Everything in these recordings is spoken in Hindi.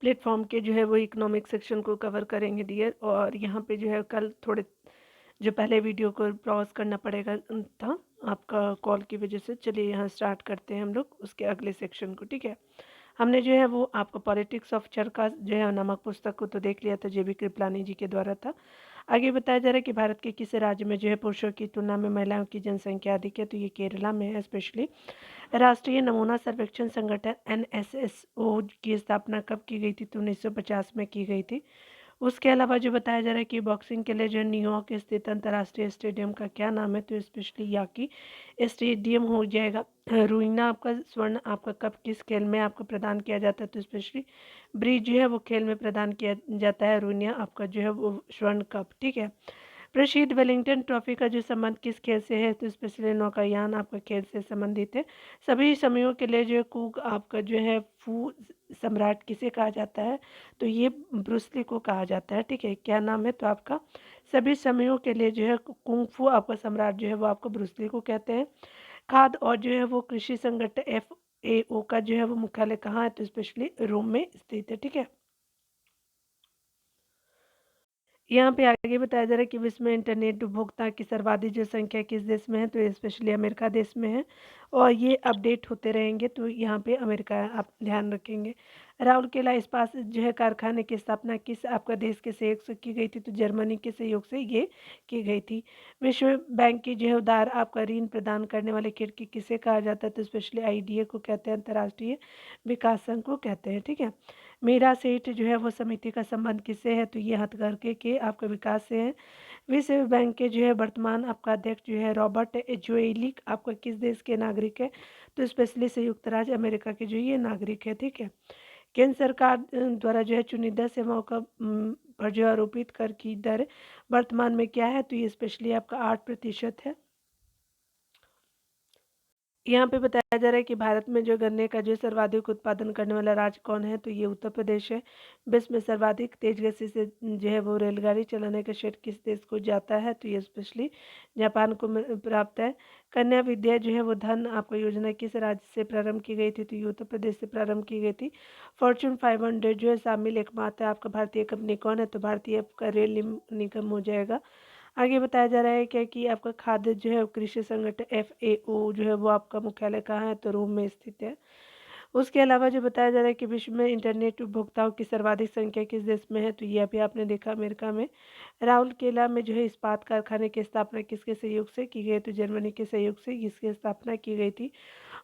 प्लेटफॉर्म के जो है वो इकोनॉमिक सेक्शन को कवर करेंगे डियर। और यहाँ पे जो है कल थोड़े जो पहले वीडियो को पॉज करना पड़ेगा था आपका कॉल की वजह से। चलिए यहाँ स्टार्ट करते हैं हम लोग उसके अगले सेक्शन को, ठीक है। हमने जो है वो आपको पॉलिटिक्स ऑफ चरखा जो है नामक पुस्तक को तो देख लिया था, जेबी कृपलानी जी के द्वारा था। आगे बताया जा रहा है कि भारत के किस राज्य में जो है पुरुषों की तुलना में महिलाओं की जनसंख्या अधिक है, तो ये केरला में है स्पेशली। राष्ट्रीय नमूना सर्वेक्षण संगठन एनएसएसओ की स्थापना कब की गई थी, तो 1950 में की गई थी। उसके अलावा जो बताया जा रहा है कि बॉक्सिंग के लिए जो न्यूयॉर्क स्थित अंतर्राष्ट्रीय स्टेडियम का क्या नाम है, तो स्पेशली याकी स्टेडियम हो जाएगा। रोइना आपका स्वर्ण आपका कप किस खेल में आपको प्रदान किया जाता है, तो स्पेशली ब्रिज जो है वो खेल में प्रदान किया जाता है। रोइना आपका जो है वो स्वर्ण कप, ठीक है। प्रसिद्ध वेलिंगटन ट्रॉफी का जो संबंध किस खेल से है, तो स्पेशली नौकायान आपका खेल से संबंधित है। सभी समयों के लिए जो है कुक आपका जो है फू सम्राट किसे कहा जाता है, तो ये ब्रूसली को कहा जाता है, ठीक है। क्या नाम है, तो आपका सभी समयों के लिए जो है कुंग फू आपका सम्राट जो है वो आपको ब्रूसली को कहते हैं। खाद्य और जो है वो कृषि संगठन FAO का जो है वो मुख्यालय कहाँ है, तो स्पेशली रोम में स्थित है, ठीक है। यहाँ पे आगे बताया जा रहा है कि विश्व में इंटरनेट उपभोक्ता की सर्वाधिक जो संख्या किस देश में है, तो स्पेशली अमेरिका देश में है। और ये अपडेट होते रहेंगे, तो यहाँ पे अमेरिका आप ध्यान रखेंगे। राउरकेला इस्पात जो है कारखाने की स्थापना किस आपका देश के सहयोग से की गई थी, तो जर्मनी के सहयोग से ये की गई थी। विश्व बैंक की जो है उदार आपका ऋण प्रदान करने वाले खिड़की किसे कहा जाता है, तो स्पेशली IDA को कहते हैं, अंतर्राष्ट्रीय विकास संघ को कहते हैं, ठीक है। मेरा सेठ जो है वो समिति का संबंध किससे है, तो ये हथकरघे के आपका विकास से है। विश्व बैंक के जो है वर्तमान आपका अध्यक्ष जो है रॉबर्ट जोएलिक आपका किस देश के नागरिक है, तो स्पेशली संयुक्त राज्य अमेरिका के जो ये नागरिक है, ठीक है। केंद्र सरकार द्वारा जो है चुनिंदा सेवाओं का पर जो आरोपित कर की दर वर्तमान में क्या है, तो ये स्पेशली आपका 8% है। यहाँ पे बताया जा रहा है कि भारत में जो गन्ने का जो सर्वाधिक उत्पादन करने वाला राज्य कौन है, तो ये उत्तर प्रदेश है। विश्व में सर्वाधिक तेज गति से जो है वो रेलगाड़ी चलाने का श्रेय किस देश को जाता है, तो ये स्पेशली जापान को प्राप्त है। कन्या विद्या जो है वो धन आपको योजना किस राज्य से प्रारंभ की गई थी, तो ये उत्तर प्रदेश से प्रारंभ की गई थी। फॉर्चून 500 जो है शामिल एकमात्र आपका भारतीय कंपनी कौन है, तो भारतीय आपका रेल निगम हो जाएगा। आगे बताया जा रहा है क्या कि आपका खाद्य जो है कृषि संगठन FAO जो है वो आपका मुख्यालय कहाँ है, तो रोम में स्थित है। उसके अलावा जो बताया जा रहा है कि विश्व में इंटरनेट उपभोक्ताओं की सर्वाधिक संख्या किस देश में है, तो ये अभी आपने देखा अमेरिका में। राउरकेला में जो है इस्पात कारखाने की स्थापना किसके सहयोग से की गई, तो जर्मनी के सहयोग से इसकी स्थापना की गई थी।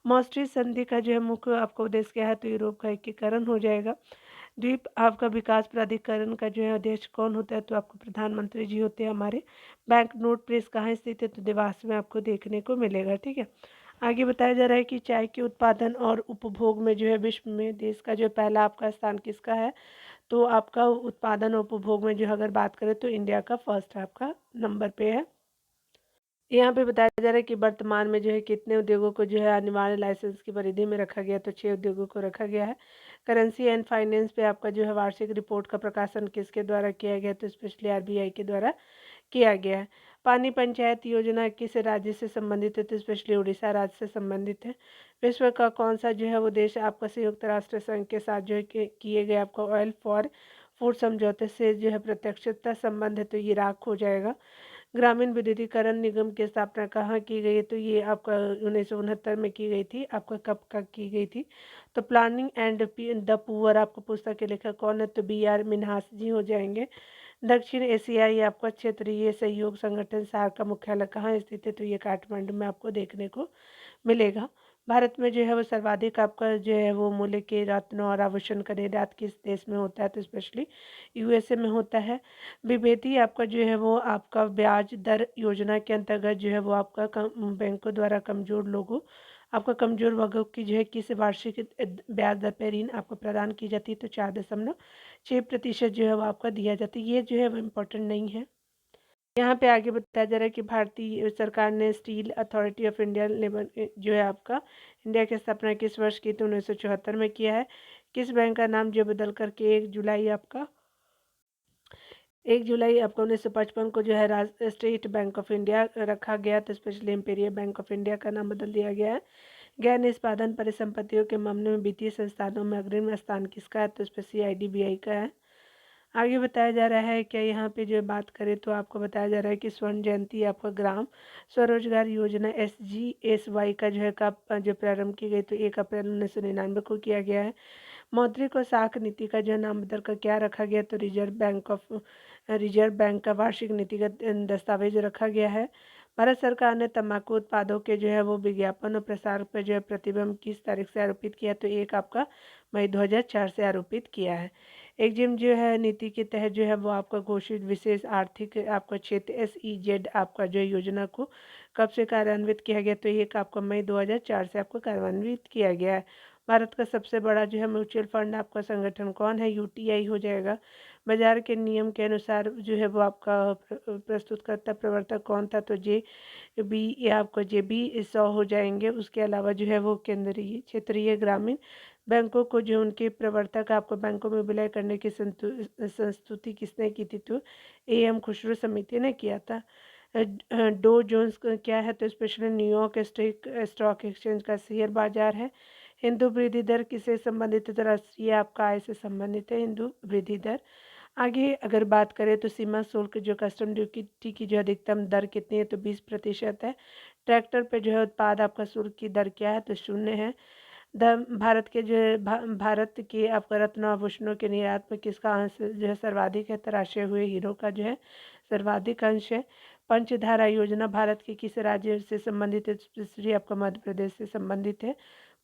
मॉस्ट्री संधि का जो है मुख्य आपका उद्देश्य क्या है, तो यूरोप का एकीकरण हो जाएगा। द्वीप आपका विकास प्राधिकरण का जो है अध्यक्ष कौन होता है, तो आपको प्रधानमंत्री जी होते हैं हमारे। बैंक नोट प्रेस कहाँ स्थित है, तो देवास में आपको देखने को मिलेगा, ठीक है। आगे बताया जा रहा है कि चाय के उत्पादन और उपभोग में जो है विश्व में देश का जो पहला आपका स्थान किसका है, तो आपका उत्पादन और उपभोग में जो अगर बात करें तो इंडिया का फर्स्ट आपका नंबर पे है। यहाँ पे बताया जा रहा है कि वर्तमान में जो है कितने उद्योगों को जो है अनिवार्य लाइसेंस की परिधि में रखा गया, तो 6 उद्योगों को रखा गया है। करेंसी एंड फाइनेंस पे आपका जो है वार्षिक रिपोर्ट का प्रकाशन किसके द्वारा किया गया, तो स्पेशली RBI के द्वारा किया गया है। पानी पंचायत योजना किस राज्य से संबंधित है, तो स्पेशली उड़ीसा राज्य से संबंधित है। विश्व का कौन सा जो है वो देश आपका संयुक्त राष्ट्र संघ के साथ जो है किए गए आपका ऑयल फॉर फूड समझौते से जो है प्रत्यक्षता संबंध है, तो ये इराक हो जाएगा। ग्रामीण विद्युतीकरण निगम की स्थापना कहाँ की गई है, तो ये आपका 1969 में की गई थी। आपका कब का की गई थी, तो प्लानिंग एंड द पुअर आपको पुस्तक के लेखक कौन है, तो BR मिन्हास जी हो जाएंगे। दक्षिण एशियाई आपका क्षेत्रीय सहयोग संगठन सार्क का मुख्यालय कहाँ स्थित है, तो ये काठमांडू में आपको देखने को मिलेगा। भारत में जो है वो सर्वाधिक आपका जो है वो मूल्य के रत्न और आभूषण का निर्यात किस देश में होता है, तो स्पेशली USA में होता है। विभेदी आपका जो है वो आपका ब्याज दर योजना के अंतर्गत जो है वो आपका बैंकों द्वारा कमजोर लोगों आपका कमजोर वर्गों की जो है किस वार्षिक ब्याज दर पर ऋण आपको प्रदान की जाती है, तो 4.6% जो है वो आपका दिया जाता है। ये जो है वो इम्पोर्टेंट नहीं है। यहाँ पे आगे बताया जा रहा है कि भारतीय सरकार ने स्टील अथॉरिटी ऑफ इंडिया जो है आपका इंडिया की स्थापना किस वर्ष की, तो 1974 में किया है। किस बैंक का नाम जो बदल करके 1 जुलाई आपका 1955 को जो है स्टेट बैंक ऑफ इंडिया रखा गया, तो specially imperial bank of India का नाम बदल दिया गया है। गैर निष्पादन परिसंपत्तियों के मामले में वित्तीय संस्थानों में अग्रिम स्थान किसका है? तो इस पर CIDBI का है। आगे बताया जा रहा है क्या यहाँ पे जो बात करें तो आपको बताया जा रहा है कि स्वर्ण जयंती आपका ग्राम स्वरोजगार योजना SGSY का जो है कब जो प्रारंभ की गई? तो 1 अप्रैल 1999 को किया गया है। मौद्रिक और साख नीति का जो नाम बदल कर क्या रखा गया? तो रिजर्व बैंक का वार्षिक नीतिगत दस्तावेज रखा गया है। भारत सरकार ने तंबाकू उत्पादों के जो है वो विज्ञापन और प्रसार पर जो है प्रतिबंध किस तारीख से आरोपित किया? तो एक आपका मई 2004 से आरोपित किया है। एक्जिम जो है नीति के तहत जो है वो आपका घोषित विशेष आर्थिक आपका क्षेत्र SEZ आपका जो योजना को कब से कार्यान्वित किया गया? तो एक आपका मई 2004 से आपको कार्यान्वित किया गया है। भारत का सबसे बड़ा जो है म्यूचुअल फंड आपका संगठन कौन है? UTI हो जाएगा। बाजार के नियम के अनुसार जो है वो आपका प्रस्तुतकर्ता प्रवर्तक कौन था? तो JB ये आपको JB 100 हो जाएंगे। उसके अलावा जो है वो केंद्रीय क्षेत्रीय ग्रामीण बैंकों को जो उनके प्रवर्तक आपको बैंकों में विलय करने की संस्तुति किसने की थी? तो AM खुसरो समिति ने किया था। डो जोन्स क्या है? तो स्पेशली न्यूयॉर्क स्टॉक एक्सचेंज का शेयर बाजार है। हिंदू वृद्धि दर किससे संबंधित है? तो राष्ट्रीय आपका आय से संबंधित है हिंदू वृद्धि दर। आगे अगर बात करें तो सीमा शुल्क जो कस्टम ड्यूटी की जो अधिकतम दर कितनी है? तो 20% है। ट्रैक्टर पे जो है उत्पाद आपका शुल्क की दर क्या है? तो 0 है। भारत के जो है भारत के आपका रत्न आभूषणों के निर्यात में किसका अंश जो है सर्वाधिक है? तराशे हुए हीरो का जो है सर्वाधिक अंश है। पंचधारा योजना भारत के किस राज्य से संबंधित है? स्पेशली आपका मध्य प्रदेश से संबंधित है।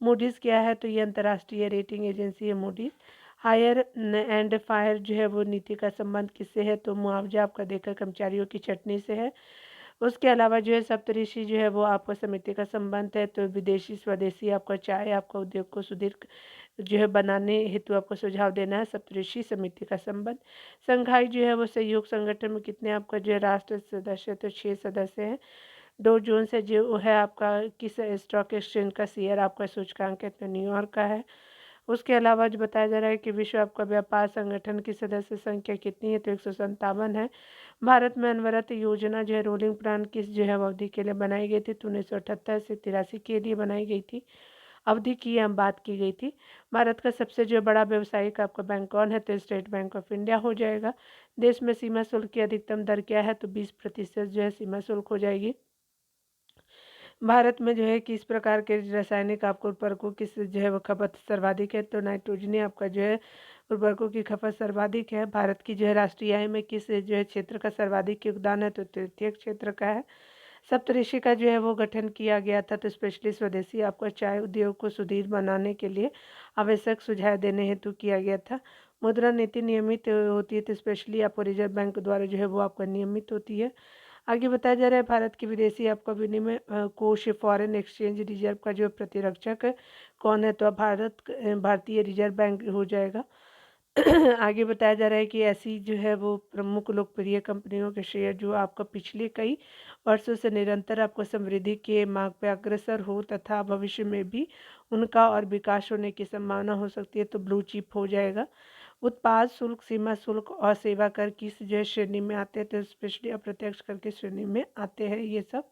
मूडीज़ क्या है? तो ये अंतर्राष्ट्रीय रेटिंग एजेंसी है मूडीज़। हायर एंड फायर जो है वो नीति का संबंध किससे है? तो मुआवजा आपका देकर कर्मचारियों की छटनी से है। उसके अलावा जो है सप्तऋषि जो है वो आपका समिति का संबंध है। तो विदेशी स्वदेशी आपका चाय आपका उद्योग को सुदृढ़ जो है बनाने हेतु आपको सुझाव देना है। सप्तऋषि समिति का संबंध। संघाई जो है वो सहयोग संगठन में कितने आपका जो है राष्ट्र सदस्य? तो 6 सदस्य हैं। डो जोन्स है जो है आपका किस स्टॉक एक्सचेंज का शेयर आपका सूचकांक है? तो न्यूयॉर्क का है। उसके अलावा जो बताया जा रहा है कि विश्व आपका व्यापार संगठन की सदस्य संख्या कितनी है? तो 157 है। भारत में अनवरत योजना जो है रोलिंग प्लान किस जो है अवधि के लिए बनाई गई थी? तो 1978 से 83 के लिए बनाई गई थी। अवधि की हम बात की गई थी। भारत का सबसे जो बड़ा व्यावसायिक आपका बैंक कौन है? तो स्टेट बैंक ऑफ इंडिया हो जाएगा। देश में सीमा शुल्क की अधिकतम दर क्या है? तो 20% जो है सीमा शुल्क हो जाएगी। भारत में जो है किस प्रकार के रासायनिक आपको उर्वरकों की जो है वो खपत सर्वाधिक है? तो नाइट्रोजनी आपका जो है उर्वरकों की खपत सर्वाधिक है। भारत की जो है राष्ट्रीय आय में किस जो है क्षेत्र का सर्वाधिक योगदान है? तो तृतीय क्षेत्र का है। सप्तऋषि का जो है वो गठन किया गया था। तो स्पेशली स्वदेशी आपका चाय उद्योग को सुदृढ़ बनाने के लिए आवश्यक सुझाव देने हेतु किया गया था। मुद्रा नीति नियमित होती है। तो स्पेशली आपको रिजर्व बैंक द्वारा जो है वो आपका नियमित होती है। आगे बताया जा रहा है भारत की विदेशी आपका विनिमय कोष फॉरेन एक्सचेंज रिजर्व का जो प्रतिरक्षक कौन है? तो भारतीय रिजर्व बैंक हो जाएगा। आगे बताया जा रहा है कि ऐसी जो है वो प्रमुख लोकप्रिय कंपनियों के शेयर जो आपका पिछले कई वर्षों से निरंतर आपको समृद्धि के मार्ग पर अग्रसर हो तथा भविष्य में भी उनका और विकास होने की संभावना हो सकती है। तो ब्लू चिप हो जाएगा। उत्पाद शुल्क सीमा शुल्क और सेवा कर किस जो है श्रेणी में आते हैं? तो स्पेशली अप्रत्यक्ष कर की श्रेणी में आते हैं ये सब।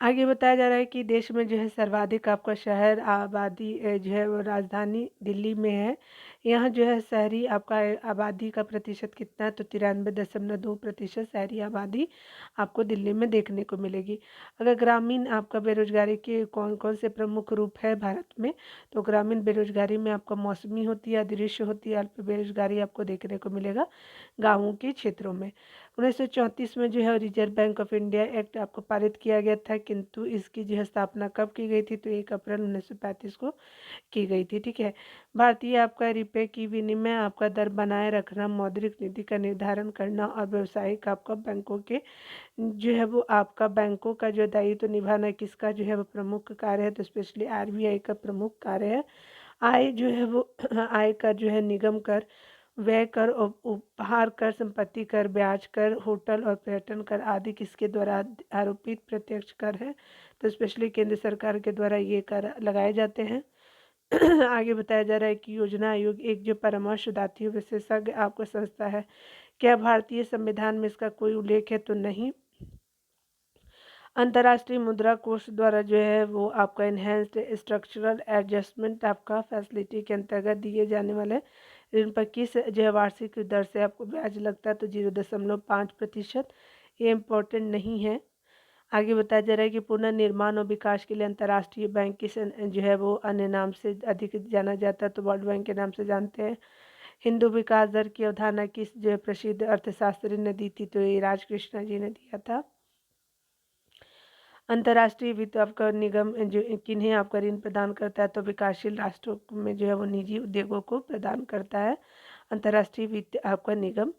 आगे बताया जा रहा है कि देश में जो है सर्वाधिक आपका शहर आबादी जो है वो राजधानी दिल्ली में है। यहाँ जो है शहरी आपका आबादी का प्रतिशत कितना है? तो 93.2% शहरी आबादी आपको दिल्ली में देखने को मिलेगी। अगर ग्रामीण आपका बेरोजगारी के कौन कौन से प्रमुख रूप है भारत में? तो ग्रामीण बेरोजगारी में आपका मौसमी होती है, अदृश्य होती है, अल्प बेरोजगारी आपको देखने को मिलेगा गाँवों के क्षेत्रों में। 1934 में जो है reserve bank of India act आपको पारित किया गया था, किंतु इसकी जो है स्थापना कब की गई थी? तो 1 अप्रैल 1935 को की गई थी। ठीक है। भारतीय आपका रुपये की विनिमय आपका दर बनाए रखना, मौद्रिक नीति का निर्धारण करना और व्यवसायिक आपका बैंकों के जो है वो आपका बैंकों का जो दायित्व निभाना किसका जो है वो प्रमुख कार्य है? तो स्पेशली RBI का प्रमुख कार्य है। आय जो है वो आय का जो है निगम कर, व्यय कर, उपहार कर, संपत्ति कर, ब्याज कर, होटल और पर्यटन कर आदि किसके द्वारा आरोपित प्रत्यक्ष कर है? तो स्पेशली केंद्र सरकार के द्वारा ये कर लगाए जाते हैं। आगे बताया जा रहा है कि योजना आयोग एक जो परामर्शदात्री विशेषज्ञ आपको संस्था है। क्या भारतीय संविधान में इसका कोई उल्लेख है? तो नहीं। अंतर्राष्ट्रीय मुद्रा कोष द्वारा जो है वो आपका इन्हेंस्ड स्ट्रक्चरल एडजस्टमेंट आपका फैसिलिटी के अंतर्गत दिए जाने वाले ऋण पर किस जो है वार्षिक दर से आपको ब्याज लगता है, तो 0.5%। ये इम्पोर्टेंट नहीं है। आगे बताया जा रहा है कि पुनर्निर्माण और विकास के लिए अंतर्राष्ट्रीय बैंक किस जो है वो अन्य नाम से अधिक जाना जाता है, तो वर्ल्ड बैंक के नाम से जानते हैं। हिंदू विकास दर की अवधारणा किस जो है प्रसिद्ध अर्थशास्त्री ने दी थी, तो ये राजकृष्ण जी ने दिया था। अंतर्राष्ट्रीय वित्त आपका निगम जो किन्हें आपका ऋण प्रदान करता है, तो विकासशील राष्ट्रों में जो है वो निजी उद्योगों को प्रदान करता है अंतर्राष्ट्रीय वित्त आपका निगम।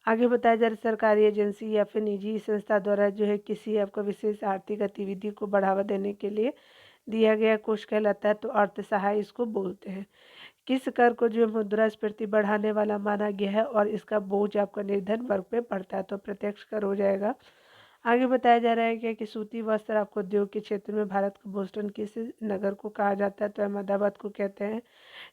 आगे बताया जा रहा है सरकारी एजेंसी या फिर निजी संस्था द्वारा जो है किसी आपको विशेष आर्थिक गतिविधि को बढ़ावा देने के लिए दिया गया कोष कहलाता है, तो अर्थ सहाय इसको बोलते हैं। किस कर को जो है मुद्रास्फीति बढ़ाने वाला माना गया है और इसका बोझ आपका निर्धन वर्ग पे पड़ता है, तो प्रत्यक्ष कर हो जाएगा। आगे बताया जा रहा है कि सूती वस्त्र आपको उद्योग के क्षेत्र में भारत का बोस्टन किस नगर को कहा जाता है, तो अहमदाबाद को कहते हैं।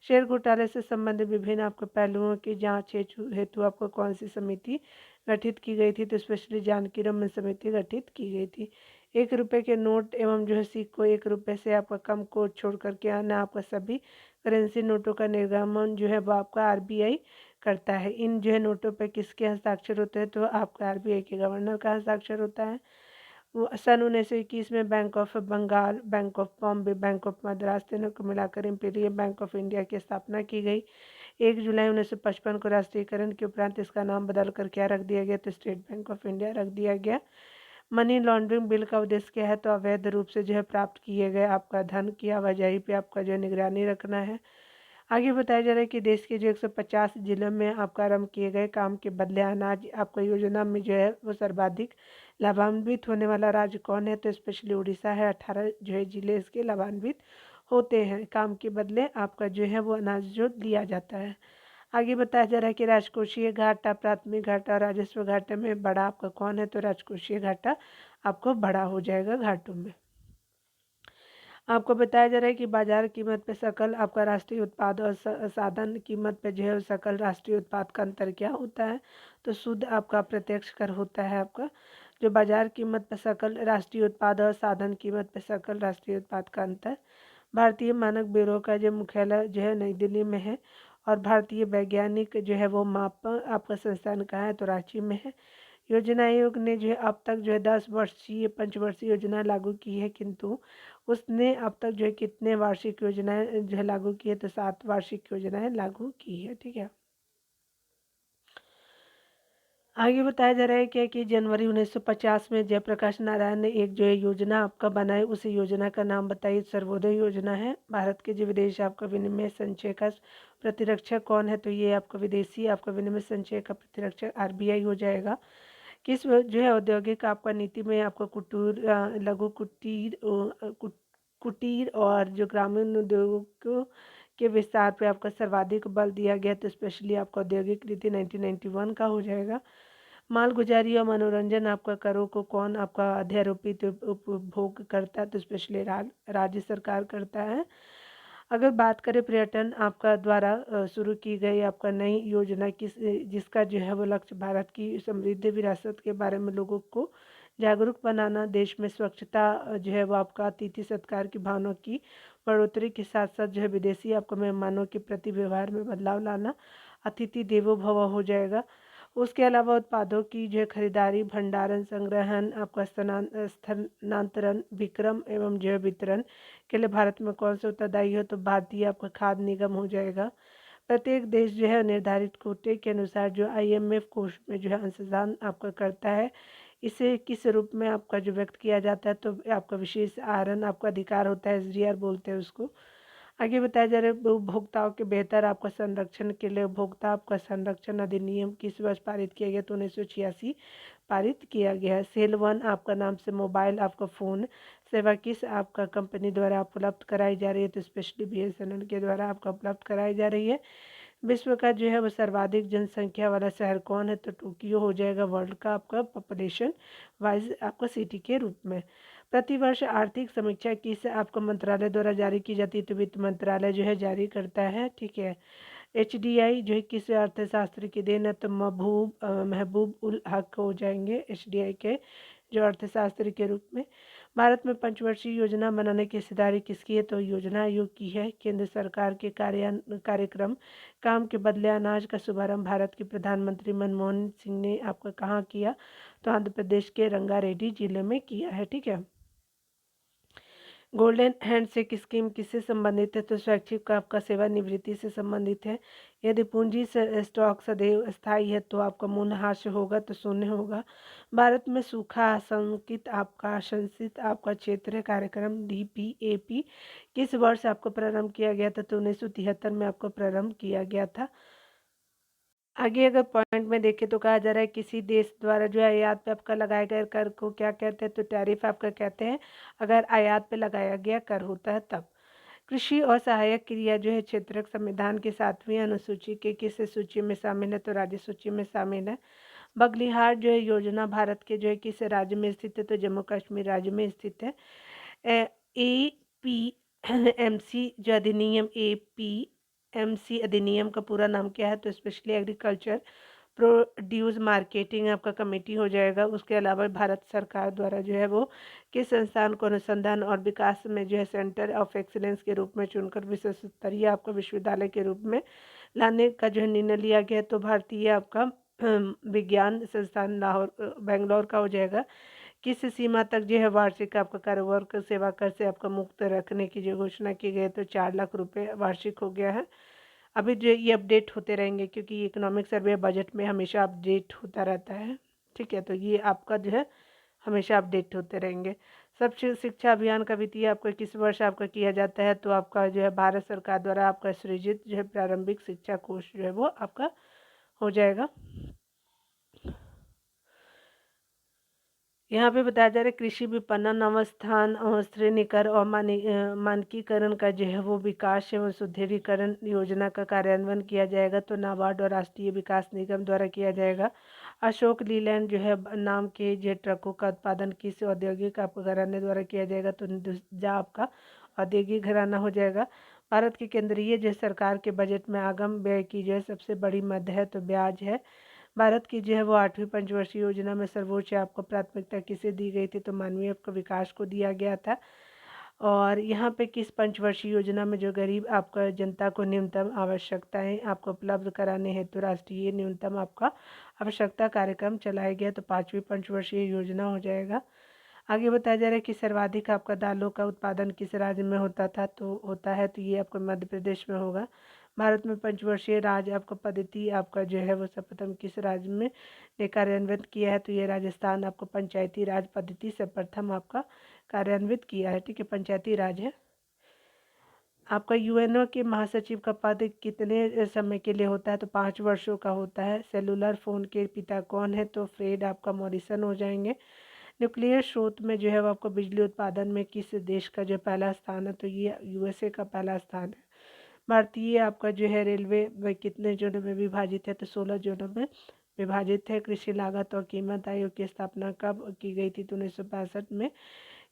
शेयर घोटाले से संबंधित विभिन्न आपके पहलुओं की जांच हेतु आपको कौन सी समिति गठित की गई थी, तो स्पेशली जानकी रमन समिति गठित की गई थी। 1 रुपये के नोट एवं जो है सिक्कों 1 रुपये से आपका कम को छोड़ करके आना आपका सभी करेंसी नोटों का निर्गमन जो है वो आपका आरबीआई करता है। इन जो है नोटों पर किसके हस्ताक्षर होते हैं, तो आपका आरबीआई के गवर्नर का हस्ताक्षर होता है। वो सन 1921 में bank of Bengal, bank of Bombay, bank of Madras तीनों को मिलाकर इंपीरियल बैंक ऑफ इंडिया की स्थापना की गई। 1 जुलाई 1955 को राष्ट्रीयकरण के उपरांत इसका नाम बदल कर क्या रख दिया गया, तो स्टेट बैंक ऑफ इंडिया रख दिया गया। मनी लॉन्ड्रिंग बिल का उद्देश्य क्या है, तो अवैध रूप से जो है प्राप्त किए गए आपका धन की आवाजाही पे आपका जो है निगरानी रखना है। आगे बताया जा रहा है कि देश के जो 150 जिलों में आपका आरंभ किए गए काम के बदले अनाज आपका योजना में जो है वो सर्वाधिक लाभान्वित होने वाला राज्य कौन है, तो स्पेशली उड़ीसा है। 18 जो है जिले इसके लाभान्वित होते हैं। काम के बदले आपका जो है वो अनाज जो दिया जाता है। आगे बताया जा रहा है कि राजकोषीय घाटा, प्राथमिक घाटा, राजस्व घाटे में बड़ा आपका कौन है, तो राजकोषीय घाटा आपको बड़ा हो जाएगा घाटों में। आपको बताया जा रहा है कि बाजार कीमत पे सकल आपका राष्ट्रीय उत्पाद और साधन कीमत पे जो है सकल राष्ट्रीय उत्पाद का अंतर क्या होता है, तो शुद्ध आपका प्रत्यक्ष कर होता है। आपका जो बाजार कीमत पे सकल राष्ट्रीय उत्पाद और साधन कीमत पे सकल राष्ट्रीय उत्पाद का अंतर। भारतीय मानक ब्यूरो का जो मुख्यालय जो है नई दिल्ली में है और भारतीय वैज्ञानिक जो है वो माप आपका संस्थान कहाँ है, तो रांची में है। योजना आयोग ने जो है अब तक जो है 10 वर्षीय पंचवर्षीय योजना लागू की है, किंतु उसने अब तक जो है कितने वार्षिक योजनाएं जो है लागू की है, तो 7 वार्षिक योजनाएं लागू की है। ठीक है। आगे बताया जा रहा है क्या कि जनवरी 1950 में जयप्रकाश नारायण ने एक जो है योजना आपका बनाई, उस योजना का नाम बताइए। सर्वोदय योजना है। भारत के जो विदेश आपका विनिमय संचय का प्रतिरक्षक कौन है, तो ये आपका विदेशी आपका विनिमय संचय का प्रतिरक्षक आरबीआई हो जाएगा। किस जो है औद्योगिक आपका नीति में आपका लघु कुटीर और जो ग्रामीण उद्योगों के विस्तार पे आपका सर्वाधिक बल दिया गया, तो स्पेशली आपका औद्योगिक नीति 1991 का हो जाएगा। मालगुजारी और मनोरंजन आपका करों को कौन आपका अध्यारोपित उपभोग करता है, तो स्पेशली राज्य सरकार करता है। अगर बात करें पर्यटन आपका द्वारा शुरू की गई आपका नई योजना जिसका जो है वो लक्ष्य भारत की समृद्ध विरासत के बारे में लोगों को जागरूक बनाना, देश में स्वच्छता जो है वो आपका अतिथि सत्कार की भावना की बढ़ोतरी के साथ साथ जो है विदेशी आपको मेहमानों के प्रति व्यवहार में बदलाव लाना, अतिथि देवो भव हो जाएगा। उसके अलावा उत्पादों की जो है खरीदारी, भंडारण, संग्रहण, आपका स्थानांतरण, विक्रम एवं जो है वितरण के लिए भारत में कौन सा उत्तरदायी है, तो भारतीय आपका खाद्य निगम हो जाएगा। प्रत्येक देश जो है निर्धारित कोटे के अनुसार जो आईएमएफ कोष में जो है अंशदान आपका करता है। इसे किस रूप में आपका जो व्यक्त किया जाता है, तो आपका विशेष आहरण आपका अधिकार होता है, एसडीआर बोलते हैं उसको। आगे बताया जा रहा है उपभोक्ताओं के बेहतर आपका संरक्षण के लिए उपभोक्ता आपका संरक्षण अधिनियम किस वर्ष पारित किया गया, तो 1986 पारित किया गया है। सेल वन आपका नाम से मोबाइल आपका फ़ोन सेवा किस आपका कंपनी द्वारा उपलब्ध कराई जा रही है, तो स्पेशली बीएसएनएल के द्वारा आपका उपलब्ध कराई जा रही है। विश्व का जो है वो सर्वाधिक जनसंख्या वाला शहर कौन है, तो टोक्यो हो जाएगा वर्ल्ड का आपका पॉपुलेशन वाइज आपका सिटी के रूप में। प्रतिवर्ष आर्थिक समीक्षा किस आपको मंत्रालय द्वारा जारी की जाती है, तो वित्त मंत्रालय जो है जारी करता है। ठीक है। एचडीआई जो है किस अर्थशास्त्र की देन है, तो महबूब उल हक हो जाएंगे एचडीआई के जो अर्थशास्त्री के रूप में। भारत में पंचवर्षीय योजना बनाने की हिस्सेदारी किसकी है? तो योजना आयोग की है। केंद्र सरकार के कार्यक्रम काम के बदले अनाज का शुभारंभ भारत के प्रधानमंत्री मनमोहन सिंह ने आपको कहाँ किया? तो आंध्र प्रदेश के रंगारेड्डी जिले में किया है। ठीक है। गोल्डन हैंडशेक स्कीम किससे संबंधित है? तो स्वैच्छिक आपका सेवानिवृत्ति से संबंधित है। यदि पूंजी स्टॉक सदैव स्थायी है तो आपका मूल्यह्रास होगा तो शून्य होगा। भारत में सूखा आशंकित आपका आशंसित आपका क्षेत्र कार्यक्रम DPAP किस वर्ष आपको प्रारंभ किया गया था? तो 1973 में आपको प्रारंभ किया गया था। आगे अगर पॉइंट में देखें तो कहा जा रहा है किसी देश द्वारा जो है आयात पे आपका लगाए गए कर को क्या कहते हैं? तो टैरिफ आपका कहते हैं अगर आयात पे लगाया गया कर होता है तब। कृषि और सहायक क्रिया जो है क्षेत्रक संविधान की 7वीं अनुसूची के किस सूची में शामिल है? तो राज्य सूची में शामिल है। बगलिहार जो है योजना भारत के जो है किस राज्य में स्थित है? तो जम्मू कश्मीर राज्य में स्थित है। APMC जो अधिनियम APMC अधिनियम का पूरा नाम क्या है? तो स्पेशली एग्रीकल्चर प्रोड्यूस मार्केटिंग आपका कमेटी हो जाएगा। उसके अलावा भारत सरकार द्वारा जो है वो किस संस्थान को अनुसंधान और विकास में जो है सेंटर ऑफ एक्सीलेंस के रूप में चुनकर विश्व स्तरीय आपका विश्वविद्यालय के रूप में लाने का जो है निर्णय लिया गया? तो भारतीय आपका विज्ञान संस्थान लाहौर बेंगलोर का हो जाएगा। किस सीमा तक जो है वार्षिक आपका कारोबार को सेवा कर से आपका मुक्त रखने की जो घोषणा की गई है? तो 4 लाख रुपए वार्षिक हो गया है। अभी जो ये अपडेट होते रहेंगे क्योंकि इकोनॉमिक सर्वे बजट में हमेशा अपडेट होता रहता है। ठीक है, तो ये आपका जो है हमेशा अपडेट होते रहेंगे। सब शिक्षा अभियान का वित्तीय आपका किस वर्ष आपका किया जाता है? तो आपका जो है भारत सरकार द्वारा आपका सृजित जो है प्रारंभिक शिक्षा कोष जो है वो आपका हो जाएगा। यहाँ पे बताया जा रहा है कृषि विपणन अवस्थान श्रेणीकरण और मानकीकरण का जो है वो विकास एवं सुदृढ़ीकरण योजना का कार्यान्वयन किया जाएगा। तो नाबार्ड और राष्ट्रीय विकास निगम द्वारा किया जाएगा। अशोक लीलैंड जो है नाम के जो ट्रकों का उत्पादन किस औद्योगिक आपको घराने द्वारा किया जाएगा? तो हिंदुजा आपका औद्योगिक घराना हो जाएगा। भारत की केंद्रीय जो सरकार के बजट में आगम व्यय की जो है सबसे बड़ी मद है तो ब्याज है। भारत की जो है वो 8वीं पंचवर्षीय योजना में सर्वोच्च आपको प्राथमिकता किसे दी गई थी? तो मानवीय आपको विकास को दिया गया था। और यहाँ पे किस पंचवर्षीय योजना में जो गरीब आपका जनता को न्यूनतम आवश्यकताएं आपको उपलब्ध कराने हेतु राष्ट्रीय न्यूनतम आपका आवश्यकता कार्यक्रम चलाया गया? तो 5वीं पंचवर्षीय योजना हो जाएगा। आगे बताया जा रहा है कि सर्वाधिक आपका दालों का उत्पादन किस राज्य में होता था? तो होता है तो ये आपको मध्य प्रदेश में होगा। भारत में पंचवर्षीय राज आपका पद्धति आपका जो है वो सर्वप्रथम किस राज्य में ने कार्यान्वित किया है? तो ये राजस्थान आपको पंचायती राज पद्धति सर्वप्रथम आपका कार्यान्वित किया है। ठीक है, पंचायती राज है। आपका यूएनओ के महासचिव का पद कितने समय के लिए होता है? तो 5 वर्षों का होता है। सेलुलर फोन के पिता कौन है? तो फ्रेड आपका मॉरिसन हो जाएंगे। न्यूक्लियर स्रोत में जो है वो आपको बिजली उत्पादन में किस देश का जो पहला स्थान है? तो ये USA का पहला स्थान है। भारतीय आपका जो है रेलवे वह कितने जोनों में विभाजित है? तो 16 जोनों में विभाजित है। कृषि लागत और कीमत आयोग की स्थापना कब की गई थी? तो 1965 में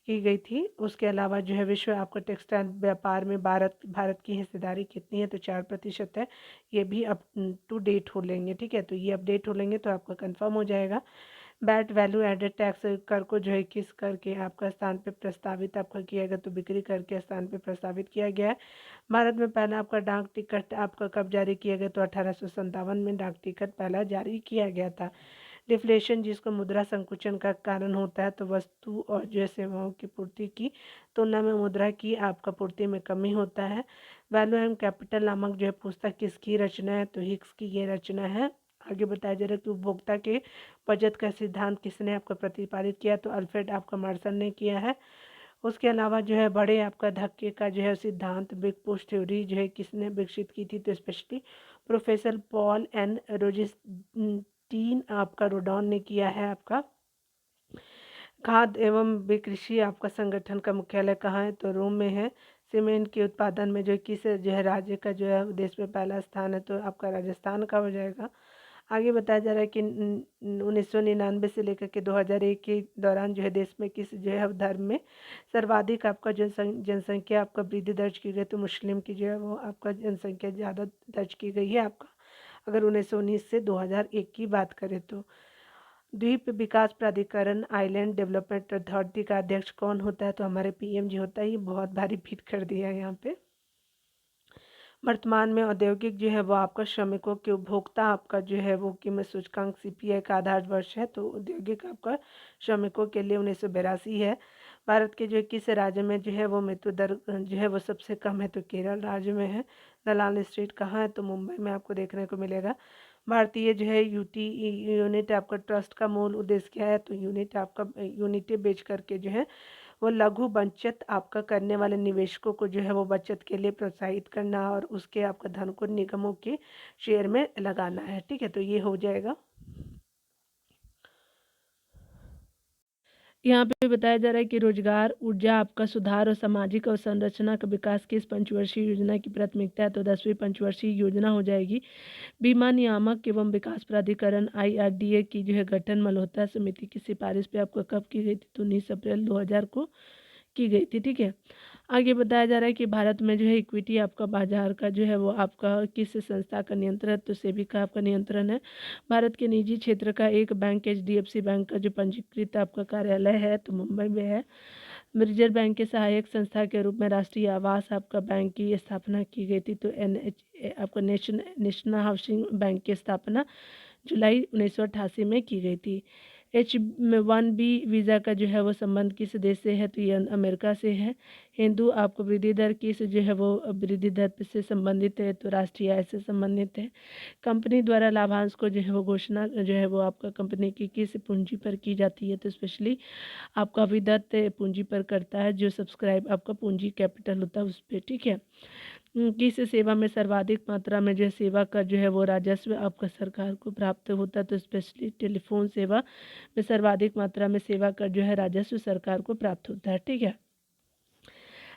की गई थी। उसके अलावा जो है विश्व आपका टेक्सटाइल व्यापार में भारत की हिस्सेदारी कितनी है? तो 4% है। ये भी अप टू डेट हो लेंगे। ठीक है, तो ये अपडेट हो लेंगे तो आपका कंफर्म हो जाएगा। वैट वैल्यू एडेड टैक्स कर को जो है किस कर के आपका स्थान पे प्रस्तावित आपका किया गया? तो बिक्री कर के स्थान पे प्रस्तावित किया गया है। भारत में पहला आपका डाक टिकट आपका कब जारी किया गया? तो 1857 में डाक टिकट पहला जारी किया गया था। डिफ्लेशन जिसको मुद्रा संकुचन का कारण होता है तो वस्तु और जो है सेवाओं की पूर्ति की तुलना में मुद्रा की आपका पूर्ति में कमी होता है। वैल्यू एंड कैपिटल नामक जो है पुस्तक किसकी रचना है? तो हिक्स की ये रचना है। आगे बताया जा रहा है कि उपभोक्ता के बचत का सिद्धांत किसने आपका प्रतिपादित किया? तो अल्फ्रेड आपका मार्शल ने किया है। उसके अलावा जो है बड़े आपका धक्के का जो है सिद्धांत बिग पुश थ्योरी जो है किसने विकसित की थी? तो स्पेशली प्रोफेसर पॉल एन रोजिस्टीन आपका रोडॉन ने किया है। आपका खाद्य एवं कृषि आपका संगठन का मुख्यालय कहाँ है? तो रोम में है। सीमेंट के उत्पादन में जो किस जो है राज्य का जो है देश में पहला स्थान है? तो आपका राजस्थान का हो जाएगा। आगे बताया जा रहा है कि 1999 से लेकर के 2001 के दौरान जो है देश में किस जो है धर्म में सर्वाधिक आपका जनसंख्या आपका वृद्धि दर्ज की गई? तो मुस्लिम की जो है वो आपका जनसंख्या ज़्यादा दर्ज की गई है। आपका अगर 1919 से 2001 की बात करें तो द्वीप विकास प्राधिकरण आइलैंड डेवलपमेंट अथॉरिटी का अध्यक्ष कौन होता है? तो हमारे पीएम जी होता है। ये बहुत भारी फिट कर दिया है यहाँ पे। वर्तमान में औद्योगिक जो है वो आपका श्रमिकों के उपभोक्ता आपका जो है वो कीमत सूचकांक सीपीआई का आधार वर्ष है, तो औद्योगिक आपका श्रमिकों के लिए 1982 है। भारत के जो किस राज्य में जो है वो मृत्यु दर जो है वो सबसे कम है? तो केरल राज्य में है। दलाल स्ट्रीट कहाँ है? तो मुंबई में आपको देखने को मिलेगा। भारतीय जो है यूनिट आपका ट्रस्ट का मूल उद्देश्य क्या है? तो यूनिट आपका यूनिटें बेच करके जो है वो लघु बचत आपका करने वाले निवेशकों को जो है वो बचत के लिए प्रोत्साहित करना और उसके आपका धन को निगमों के शेयर में लगाना है। ठीक है, तो ये हो जाएगा। यहाँ पे बताया जा रहा है कि रोजगार, ऊर्जा आपका सुधार और सामाजिक अवसंरचना का विकास किस पंचवर्षीय योजना की प्राथमिकता है? तो 10वीं पंचवर्षीय योजना हो जाएगी। बीमा नियामक एवं विकास प्राधिकरण IRDA की जो है गठन मल्होत्रा समिति की सिफारिश पे आपको कब की गई थी? तो 19 अप्रैल 2000 को की गई थी। ठीक है, आगे बताया जा रहा है कि भारत में जो है इक्विटी आपका बाजार का जो है वो आपका किस संस्था का नियंत्रण है? तो सेबी का आपका नियंत्रण है। भारत के निजी क्षेत्र का एक बैंक HDFC बैंक का जो पंजीकृत आपका कार्यालय है तो मुंबई में है। रिजर्व बैंक के सहायक संस्था के रूप में राष्ट्रीय आवास आपका बैंक की स्थापना की गई थी। तो आपका नेशनल हाउसिंग बैंक की स्थापना जुलाई 1988 में की गई थी। H1B वीज़ा का जो है वो संबंध किस देश से है? तो ये अमेरिका से है। हिंदू आपको वृद्धि दर किस जो है वो वृद्धि दर से संबंधित है? तो राष्ट्रीय आय से संबंधित है। कंपनी द्वारा लाभांश को जो है वो घोषणा जो है वो आपका कंपनी की किस पूंजी पर की जाती है? तो स्पेशली आपका विदत्त पूंजी पर करता है, जो सब्सक्राइब आपका पूंजी कैपिटल होता है उस पर। ठीक है, किस सेवा में सर्वाधिक मात्रा में जो है सेवा का जो है वो राजस्व आपका सरकार को प्राप्त होता है? तो स्पेशली टेलीफोन सेवा में सर्वाधिक मात्रा में सेवा का जो है राजस्व सरकार को प्राप्त होता है। ठीक है,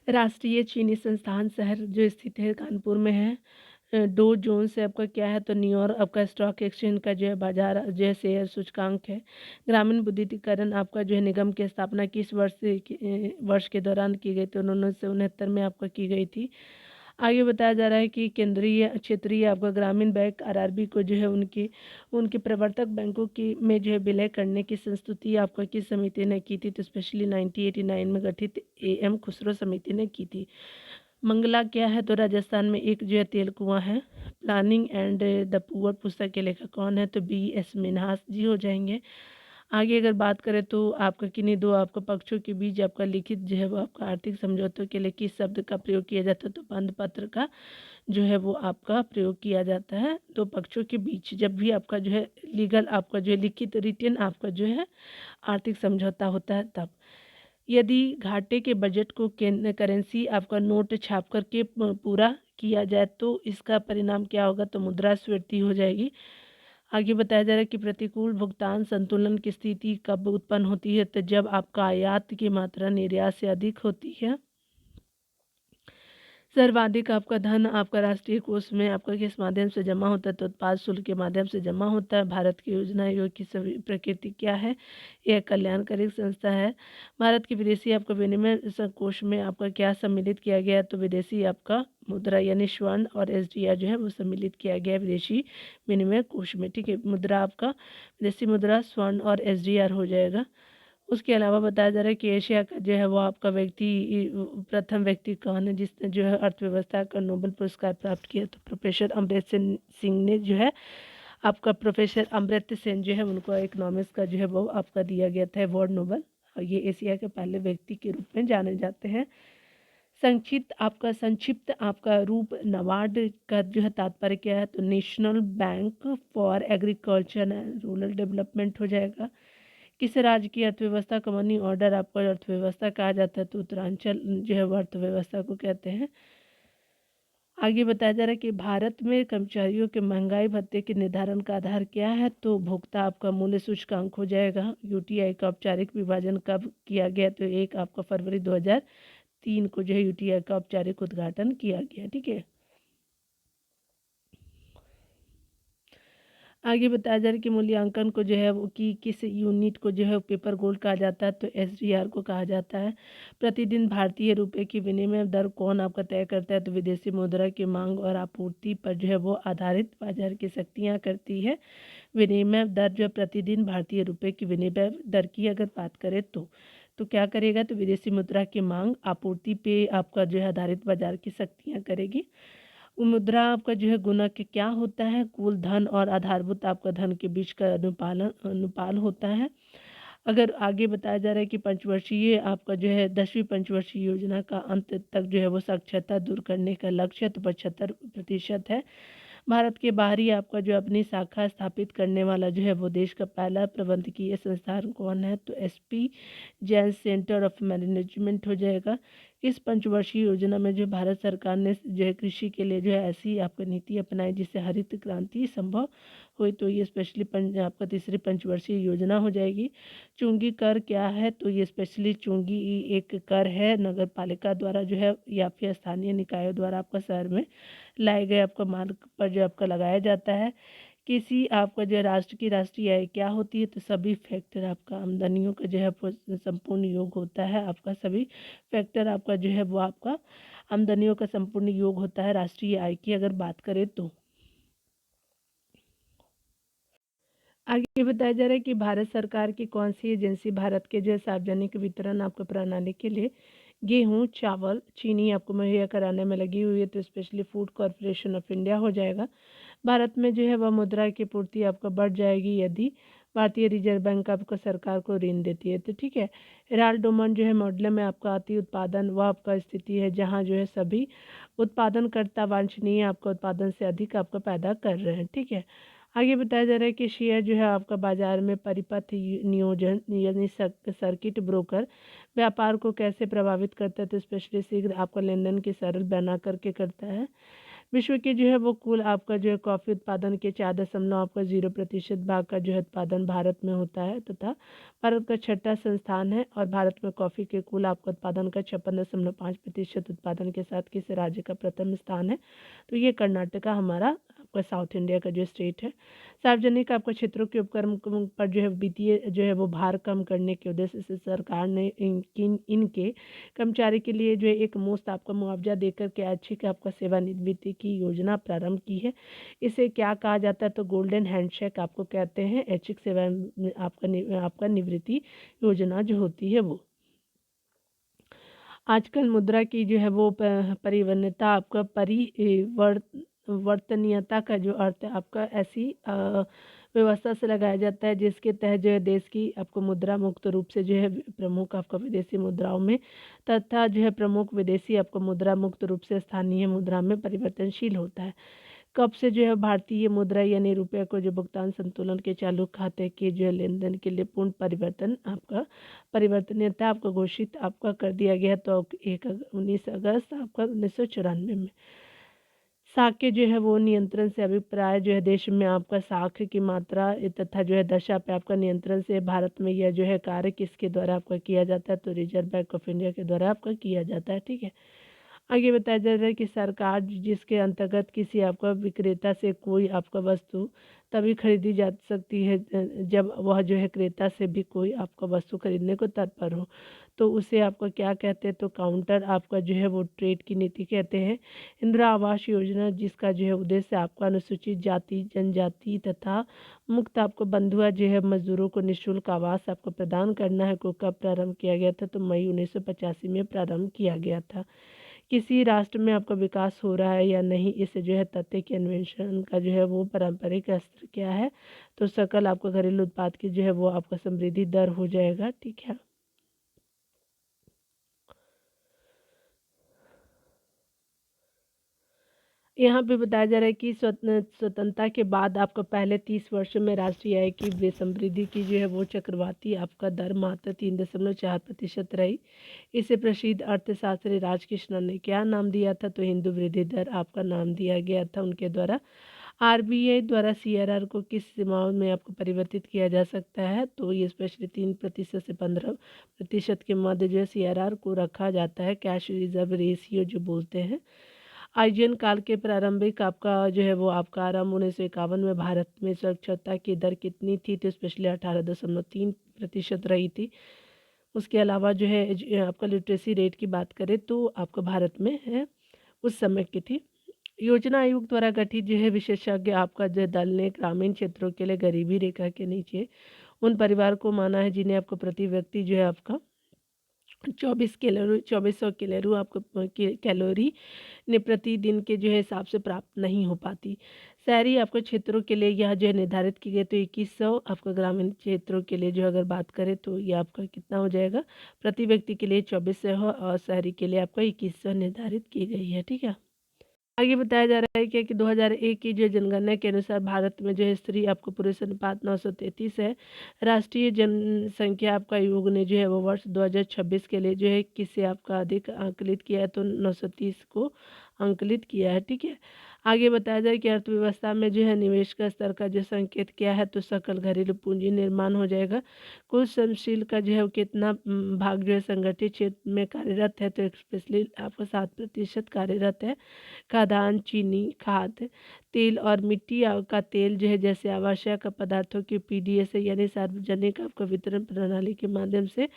राष्ट्रीय चीनी संस्थान शहर जो स्थित है कानपुर में है। डो जोन्स है आपका क्या है? तो न्यूयॉर्क आपका स्टॉक एक्सचेंज का जो है बाजार जो है शेयर सूचकांक है। ग्रामीण विद्युतीकरण आपका जो है निगम की स्थापना किस वर्ष के दौरान की गई? तो 1969 में आपका की गई थी। आगे बताया जा रहा है कि केंद्रीय क्षेत्रीय आपका ग्रामीण बैंक RRB को जो है उनके प्रवर्तक बैंकों की में जो है विलय करने की संस्तुति आपका किस समिति ने की थी? तो स्पेशली 1989 में गठित AM खुसरो समिति ने की थी। मंगला क्या है? तो राजस्थान में एक जो है तेल कुआं है। प्लानिंग एंड द पुअर पुस्तक के लेखक कौन है? तो BS मिन्हास जी हो जाएंगे। आगे अगर बात करें तो आपका किन्हीं दो आपका पक्षों के बीच आपका लिखित जो है वो आपका आर्थिक समझौतों के लिए किस शब्द का प्रयोग किया जाता है? तो बंध पत्र का जो है वो आपका प्रयोग किया जाता है दो पक्षों के बीच, जब भी आपका जो है लीगल आपका जो है लिखित रिटन आपका जो है आर्थिक समझौता होता है तब। यदि घाटे के बजट को करेंसी आपका नोट छाप करके पूरा किया जाए तो इसका परिणाम क्या होगा? तो मुद्रास्फीति हो जाएगी। आगे बताया जा रहा है कि प्रतिकूल भुगतान संतुलन की स्थिति कब उत्पन्न होती है? तो जब आपका आयात की मात्रा निर्यात से अधिक होती है। सर्वाधिक आपका धन आपका राष्ट्रीय कोष में आपका किस माध्यम से जमा होता है? तो उत्पाद शुल्क के माध्यम से जमा होता है। भारत की योजना आयोग की सभी प्रकृति क्या है? यह कल्याणकारी संस्था है। भारत के विदेशी आपका विनिमय कोष में आपका क्या सम्मिलित किया गया है? तो विदेशी आपका मुद्रा यानी स्वर्ण और SDR जो है वो सम्मिलित किया गया है विदेशी विनिमय कोष में। ठीक है, मुद्रा आपका विदेशी मुद्रा स्वर्ण और SDR हो जाएगा। उसके अलावा बताया जा रहा है कि एशिया का जो है वो आपका प्रथम व्यक्ति कौन है जिसने जो है अर्थव्यवस्था का नोबेल पुरस्कार प्राप्त किया? तो प्रोफेसर अमर्त्य सिंह ने जो है आपका प्रोफेसर अमर्त्य सेन जो है उनको इकोनॉमिक्स का जो है वो आपका दिया गया था अवार्ड नोबेल, और ये एशिया के पहले व्यक्ति के रूप में जाने जाते हैं। संक्षिप्त आपका रूप नाबार्ड का जो है तात्पर्य क्या है? तो national bank for agriculture and rural development हो जाएगा। किस राज्य की अर्थव्यवस्था को मनी ऑर्डर आपको अर्थव्यवस्था कहा जाता है? तो उत्तरांचल जो है वो अर्थव्यवस्था को कहते हैं। आगे बताया जा रहा है कि भारत में कर्मचारियों के महंगाई भत्ते के निर्धारण का आधार क्या है? तो भोक्ता आपका मूल्य सूचकांक हो जाएगा। UTI का औपचारिक विभाजन कब किया गया? तो 1 आपका फरवरी 2003 को जो है UTI का औपचारिक उद्घाटन किया गया। ठीक है, आगे बताया जा रहा है कि मूल्यांकन को जो है वो कि किस यूनिट को जो है पेपर गोल्ड कहा जाता है, तो एसडीआर को कहा जाता है। प्रतिदिन भारतीय रुपए की विनिमय दर कौन आपका तय करता है, तो विदेशी मुद्रा की मांग और आपूर्ति पर जो है वो आधारित बाजार की शक्तियाँ करती है। विनिमय दर जो प्रतिदिन भारतीय रुपए की विनिमय दर की अगर बात करें तो क्या करेगा, तो विदेशी मुद्रा की मांग आपूर्ति पे आपका जो है आधारित बाजार की शक्तियाँ करेगी। मुद्रा आपका जो है गुणक क्या होता है, कुल धन और आधारभूत आपका धन के बीच का अनुपाल होता है। अगर आगे बताया जा रहा है कि पंचवर्षीय आपका जो है 10वीं पंचवर्षीय योजना का अंत तक जो है वो साक्षरता दूर करने का लक्ष्य तो 75% है। भारत के बाहरी आपका जो अपनी शाखा स्थापित करने वाला जो है वो देश का पहला प्रबंधकीय संस्थान कौन है, तो SP Jain centre of management हो जाएगा। इस पंचवर्षीय योजना में जो भारत सरकार ने जो है कृषि के लिए जो है ऐसी आपकी नीति अपनाई जिससे हरित क्रांति संभव हुई, तो ये स्पेशली आपका तीसरी पंचवर्षीय योजना हो जाएगी। चुंगी कर क्या है, तो ये स्पेशली चुंगी एक कर है नगर पालिका द्वारा जो है या फिर स्थानीय निकायों द्वारा आपका शहर में लाए गए आपका मार्ग पर जो आपका लगाया जाता है। किसी आपका जो राष्ट्र की राष्ट्रीय आय क्या होती है, तो सभी फैक्टर आपका आमदनियों का जो है संपूर्ण योग होता है। आपका सभी फैक्टर आपका जो है वो आपका आमदनियों का संपूर्ण योग होता है राष्ट्रीय आय की अगर बात करें तो। आगे बताया जा रहा है कि भारत सरकार की कौन सी एजेंसी भारत के जो सार्वजनिक वितरण आपको प्रणाली के लिए गेहूं, चावल, चीनी आपको मुहैया कराने में लगी हुई है, तो specially food corporation of India हो जाएगा। भारत में जो है वह मुद्रा की पूर्ति आपको बढ़ जाएगी यदि भारतीय रिजर्व बैंक आपको सरकार को ऋण देती है, तो ठीक है। राल डोमन जो है मॉडल में आपका अति उत्पादन वह आपका स्थिति है जहाँ जो है सभी उत्पादनकर्ता वांछनीय आपका उत्पादन से अधिक आपका पैदा कर रहे हैं, ठीक है। आगे बताया जा रहा है कि शेयर जो है आपका बाजार में परिपथ नियोजन यानी सर्किट ब्रोकर व्यापार को कैसे प्रभावित करता है, तो स्पेशली शीघ्र आपका लेनदेन की सरल बना करके करता है। विश्व के जो है वो कुल आपका जो है कॉफ़ी उत्पादन के 4.0% भाग का जो है उत्पादन भारत में होता है तथा भारत का छठा संस्थान है। और भारत में कॉफ़ी के कुल आपका उत्पादन का 56.5% उत्पादन के साथ किस राज्य का प्रथम स्थान है, तो ये कर्नाटका हमारा आपका साउथ इंडिया का जो स्टेट है। सार्वजनिक आपका क्षेत्रों के उपक्रम पर जो है वित्तीय जो है वो भार कम करने के उद्देश्य से सरकार ने इनके कर्मचारी के लिए जो है एक मुफ्त आपका मुआवजा देकर के ऐच्छिक आपका सेवानिवृत्ति की योजना प्रारंभ की है। इसे क्या कहा जाता है, तो गोल्डन हैंडशेक आपको कहते हैं। ऐच्छिक सेवा आपका निवृत्ति योजना जो होती है वो। आजकल मुद्रा की जो है वो परिवर्तनीयता आपका परिवर्तनीयता का जो अर्थ है आपका ऐसी व्यवस्था से लगाया जाता है जिसके तहत जो है देश की आपको मुद्रा मुक्त रूप से जो है प्रमुख आपका विदेशी मुद्राओं में तथा जो है प्रमुख विदेशी आपको मुद्रा मुक्त रूप से स्थानीय मुद्रा में परिवर्तनशील होता है। कब से जो है भारतीय मुद्रा यानी रुपये को जो भुगतान संतुलन के चालू खाते के जो है लेन देन के लिए पूर्ण परिवर्तनीयता आपको घोषित आपका कर दिया गया, तो 19 अगस्त आपका 1994 में। साख के जो है वो नियंत्रण से अभिप्राय जो है देश में आपका साख की मात्रा तथा जो है दशा पे आपका नियंत्रण से भारत में यह जो है कार्य किसके द्वारा आपका किया जाता है, तो रिजर्व बैंक ऑफ इंडिया के द्वारा आपका किया जाता है, ठीक है। आगे बताया जा रहा है कि सरकार जिसके अंतर्गत किसी आपका विक्रेता से कोई आपका वस्तु तभी खरीदी जा सकती है जब वह जो है क्रेता से भी कोई आपका वस्तु खरीदने को तत्पर हो, तो उसे आपका क्या कहते हैं, तो काउंटर आपका जो है वो ट्रेड की नीति कहते हैं। इंदिरा आवास योजना जिसका जो है उद्देश्य आपका अनुसूचित जाति जनजाति तथा मुक्त आपको बंधुआ जो है मजदूरों को निःशुल्क आवास आपको प्रदान करना है, को कब प्रारंभ किया गया था, तो मई 1985 में प्रारंभ किया गया था। किसी राष्ट्र में आपका विकास हो रहा है या नहीं, इस जो है तथ्य के अन्वेषण का जो है वो पारंपरिक अस्त्र क्या है, तो सकल आपका घरेलू उत्पाद की जो है वो आपका समृद्धि दर हो जाएगा, ठीक है। यहाँ पे बताया जा रहा है कि स्वतंत्रता के बाद आपका पहले 30 वर्षों में राष्ट्रीय आय की समृद्धि की जो है वो चक्रवाती आपका दर मात्र 3.4% रही। इसे प्रसिद्ध अर्थशास्त्री राजकृष्णन ने क्या नाम दिया था, तो हिंदू वृद्धि दर आपका नाम दिया गया था उनके द्वारा। आरबीआई द्वारा सीआरआर को किस सीमाओं में आपको परिवर्तित किया जा सकता है, तो ये स्पेशली 3% से 15% के मध्य जो है सीआरआर को रखा जाता है, कैश रिजर्व रेशियो जो बोलते हैं। आर्यन काल के प्रारंभिक आपका जो है वो आपका आरंभ 1951 में भारत में साक्षरता की दर कितनी थी? तो स्पेशली 18.3% रही थी। उसके अलावा जो है आपका लिटरेसी रेट की बात करें तो आपका भारत में है उस समय की थी। योजना आयोग द्वारा गठित जो है विशेषज्ञ आपका जो दल ने ग्रामीण क्षेत्रों के लिए गरीबी रेखा के नीचे उन परिवार को माना है जिन्हें आपको प्रति व्यक्ति जो है आपका 2400 कैलोरी आपको कैलोरी ने प्रतिदिन के जो है हिसाब से प्राप्त नहीं हो पाती। शहरी आपको क्षेत्रों के लिए यह जो है निर्धारित की गई तो 2100, आपका ग्रामीण क्षेत्रों के लिए जो अगर बात करें तो ये आपका कितना हो जाएगा, प्रति व्यक्ति के लिए 2400 और शहरी के लिए आपका 2100 निर्धारित की गई है। ठीक है। आगे बताया जा रहा है कि 2001 की जो जनगणना के अनुसार भारत में जो है स्त्री आपको पुरुष अनुपात 933 है। राष्ट्रीय जनसंख्या आपका आयोग ने जो है वो वर्ष 2026 के लिए जो है किसे आपका अधिक आंकलित किया है, तो 930 को आंकलित किया है। ठीक है। आगे बताया जाए कि अर्थव्यवस्था में जो है निवेश का स्तर का जो संकेत क्या है, तो सकल घरेलू पूंजी निर्माण हो जाएगा। कुल श्रमशील का जो है वो कितना भाग जो है संगठित क्षेत्र में कार्यरत है, तो स्पेशली आपका 7% कार्यरत है। खाद्यान्न, चीनी, खाद, तेल और मिट्टी का तेल जो है जैसे आवश्यक पदार्थों की पीडीएस यानी सार्वजनिक आपका वितरण प्रणाली के माध्यम से